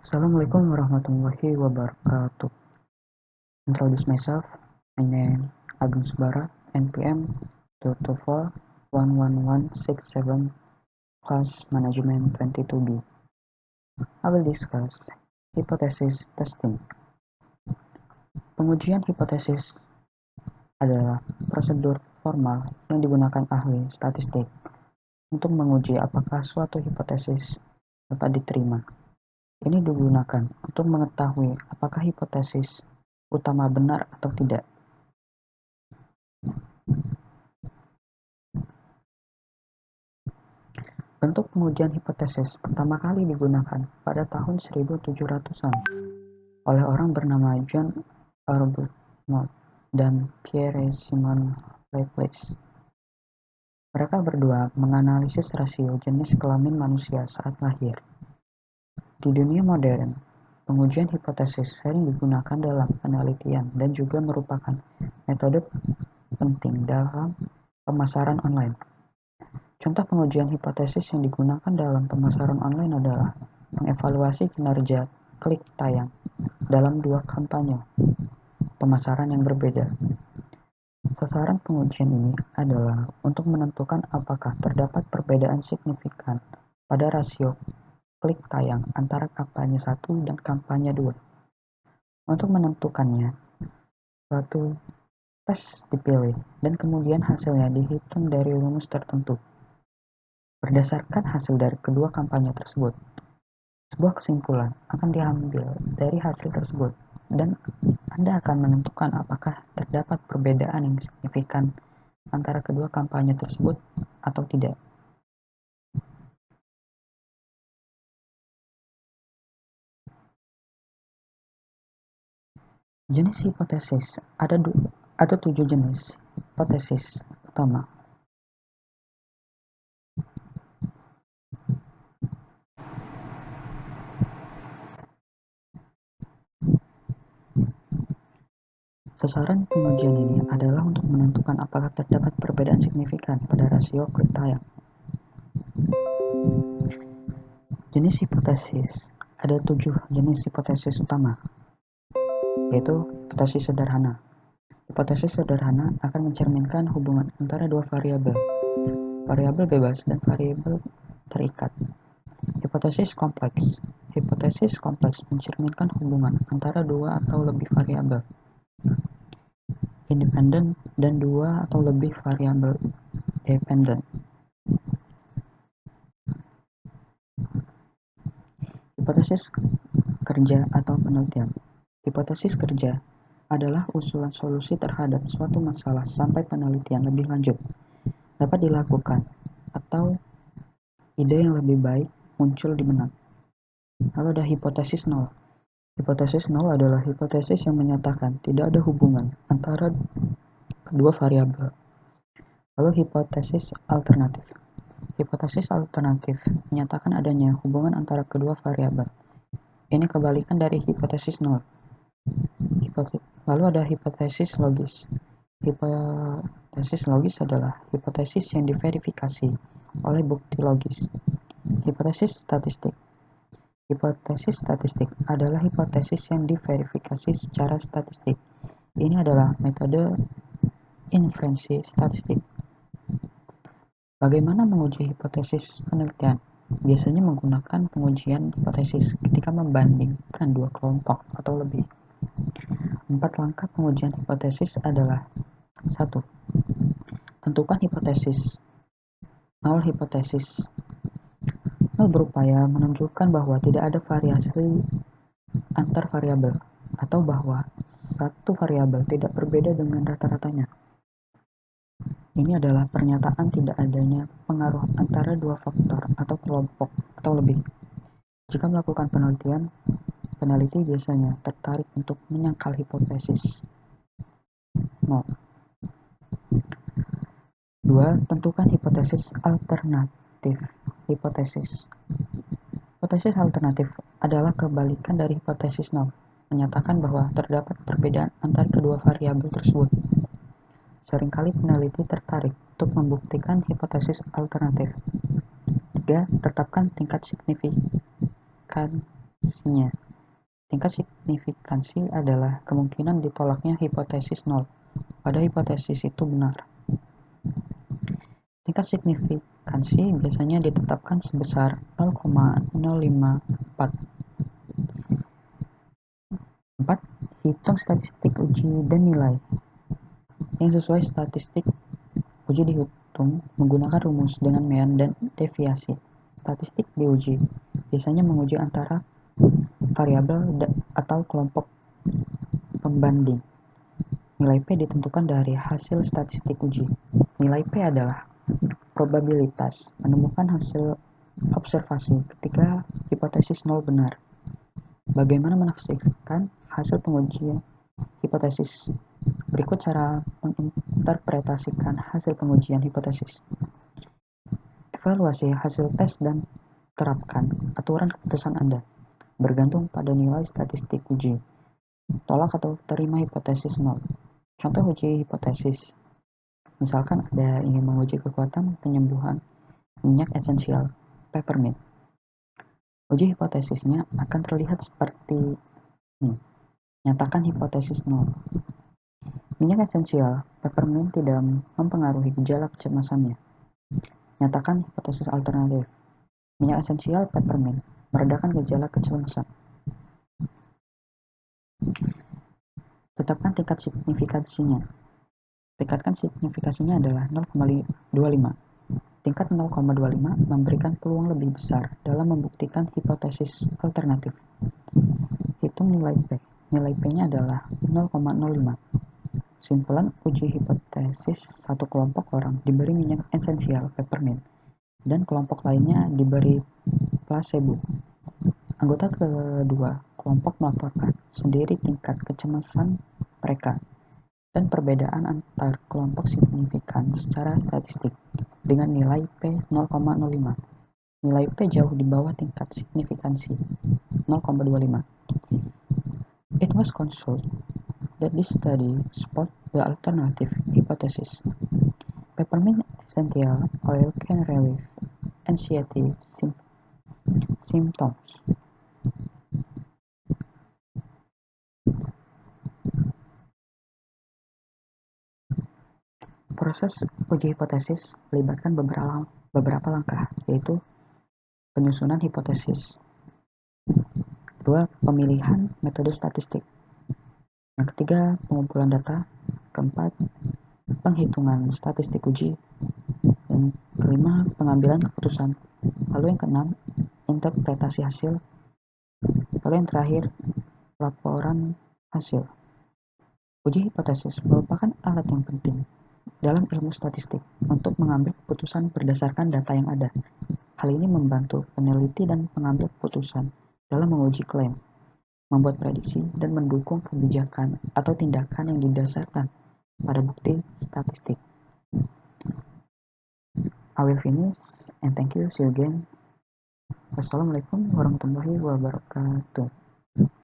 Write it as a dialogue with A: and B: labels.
A: Assalamualaikum warahmatullahi wabarakatuh. Introduce myself. My name Agung Subara, NPM 224-11167, class management 22B. I will discuss hypothesis testing. Pengujian hipotesis adalah prosedur formal yang digunakan ahli statistik untuk menguji apakah suatu hipotesis dapat diterima. Ini digunakan untuk mengetahui apakah hipotesis utama benar atau tidak. Bentuk pengujian hipotesis pertama kali digunakan pada tahun 1700-an oleh orang bernama John Arbuthnot dan Pierre-Simon Laplace. Mereka berdua menganalisis rasio jenis kelamin manusia saat lahir. Di dunia modern, pengujian hipotesis sering digunakan dalam penelitian dan juga merupakan metode penting dalam pemasaran online. Contoh pengujian hipotesis yang digunakan dalam pemasaran online adalah mengevaluasi kinerja klik tayang dalam dua kampanye pemasaran yang berbeda. Sasaran pengujian ini adalah untuk menentukan apakah terdapat perbedaan signifikan pada rasio klik tayang antara kampanye 1 dan kampanye 2. Untuk menentukannya, suatu tes dipilih dan kemudian hasilnya dihitung dari rumus tertentu. Berdasarkan hasil dari kedua kampanye tersebut, sebuah kesimpulan akan diambil dari hasil tersebut dan Anda akan menentukan apakah terdapat perbedaan yang signifikan antara kedua kampanye tersebut atau tidak. Jenis hipotesis ada 7 jenis hipotesis utama. Sasaran pengujian ini adalah untuk menentukan apakah terdapat perbedaan signifikan pada rasio klik tayang. Jenis hipotesis ada 7 jenis hipotesis utama, yaitu hipotesis sederhana. Hipotesis sederhana akan mencerminkan hubungan antara dua variabel bebas dan variabel terikat. Hipotesis kompleks. Hipotesis kompleks mencerminkan hubungan antara dua atau lebih variabel independen dan dua atau lebih variabel dependen. Hipotesis kerja atau penelitian. Hipotesis kerja adalah usulan solusi terhadap suatu masalah sampai penelitian lebih lanjut dapat dilakukan atau ide yang lebih baik muncul di benak. Lalu ada hipotesis nol. Hipotesis nol adalah hipotesis yang menyatakan tidak ada hubungan antara kedua variabel. Lalu hipotesis alternatif. Hipotesis alternatif menyatakan adanya hubungan antara kedua variabel. Ini kebalikan dari hipotesis nol. Lalu ada hipotesis logis. Hipotesis logis adalah hipotesis yang diverifikasi oleh bukti logis. Hipotesis statistik. Hipotesis statistik adalah hipotesis yang diverifikasi secara statistik. Ini adalah metode inferensi statistik. Bagaimana menguji hipotesis penelitian? Biasanya menggunakan pengujian hipotesis ketika membandingkan dua kelompok atau lebih. 4 langkah pengujian hipotesis adalah 1. Tentukan hipotesis. Nol hipotesis. Nol berupaya menunjukkan bahwa tidak ada variasi antar variabel atau bahwa satu variabel tidak berbeda dengan rata-ratanya. Ini adalah pernyataan tidak adanya pengaruh antara dua faktor atau kelompok atau lebih. Jika melakukan penelitian, peneliti biasanya tertarik untuk menyangkal hipotesis. 0. 2. Tentukan hipotesis alternatif. Hipotesis alternatif adalah kebalikan dari hipotesis nol, menyatakan bahwa terdapat perbedaan antara kedua variabel tersebut. Seringkali peneliti tertarik untuk membuktikan hipotesis alternatif. 3. Tetapkan tingkat signifikansi signifikansinya. Tingkat signifikansi adalah kemungkinan ditolaknya hipotesis nol pada hipotesis itu benar. Tingkat signifikansi biasanya ditetapkan sebesar 0,054. 4. Hitung statistik uji dan nilai. Yang sesuai statistik uji dihitung menggunakan rumus dengan mean dan deviasi. Statistik diuji biasanya menguji antara variabel atau kelompok pembanding. Nilai P ditentukan dari hasil statistik uji. Nilai P adalah probabilitas menemukan hasil observasi ketika hipotesis nol benar. Bagaimana menafsirkan hasil pengujian hipotesis? Berikut cara menginterpretasikan hasil pengujian hipotesis. Evaluasi hasil tes dan terapkan aturan keputusan Anda, bergantung pada nilai statistik uji. Tolak atau terima hipotesis nol. Contoh uji hipotesis. Misalkan Anda ingin menguji kekuatan penyembuhan minyak esensial peppermint. Uji hipotesisnya akan terlihat seperti ini. Nyatakan hipotesis nol. Minyak esensial peppermint tidak mempengaruhi gejala kecemasannya. Nyatakan hipotesis alternatif. Minyak esensial peppermint meredakan gejala kecemasan. Tetapkan tingkat signifikansinya. Tingkatkan signifikasinya adalah 0,25. Tingkat 0,25 memberikan peluang lebih besar dalam membuktikan hipotesis alternatif. Hitung nilai P. Nilai P-nya adalah 0,05. Simpulan uji hipotesis satu kelompok orang diberi minyak esensial peppermint dan kelompok lainnya diberi placebo. Anggota kedua kelompok melaporkan sendiri tingkat kecemasan mereka dan perbedaan antar kelompok signifikan secara statistik dengan nilai P 0,05. Nilai P jauh di bawah tingkat signifikansi 0,25. It was concluded that this study supports the alternative hypothesis. Peppermint essential oil can relieve anxiety symptoms. Proses uji hipotesis melibatkan beberapa langkah, yaitu penyusunan hipotesis. Kedua, pemilihan metode statistik. Yang ketiga, pengumpulan data. Keempat, penghitungan statistik uji. Dan kelima, pengambilan keputusan. Lalu yang keenam, interpretasi hasil. Lalu yang terakhir, laporan hasil. Uji hipotesis merupakan alat yang penting dalam ilmu statistik untuk mengambil keputusan berdasarkan data yang ada. Hal ini membantu peneliti dan pengambil keputusan dalam menguji klaim, membuat prediksi, dan mendukung kebijakan atau tindakan yang didasarkan pada bukti statistik. I will finish and thank you. See you again. Wassalamualaikum warahmatullahi wabarakatuh.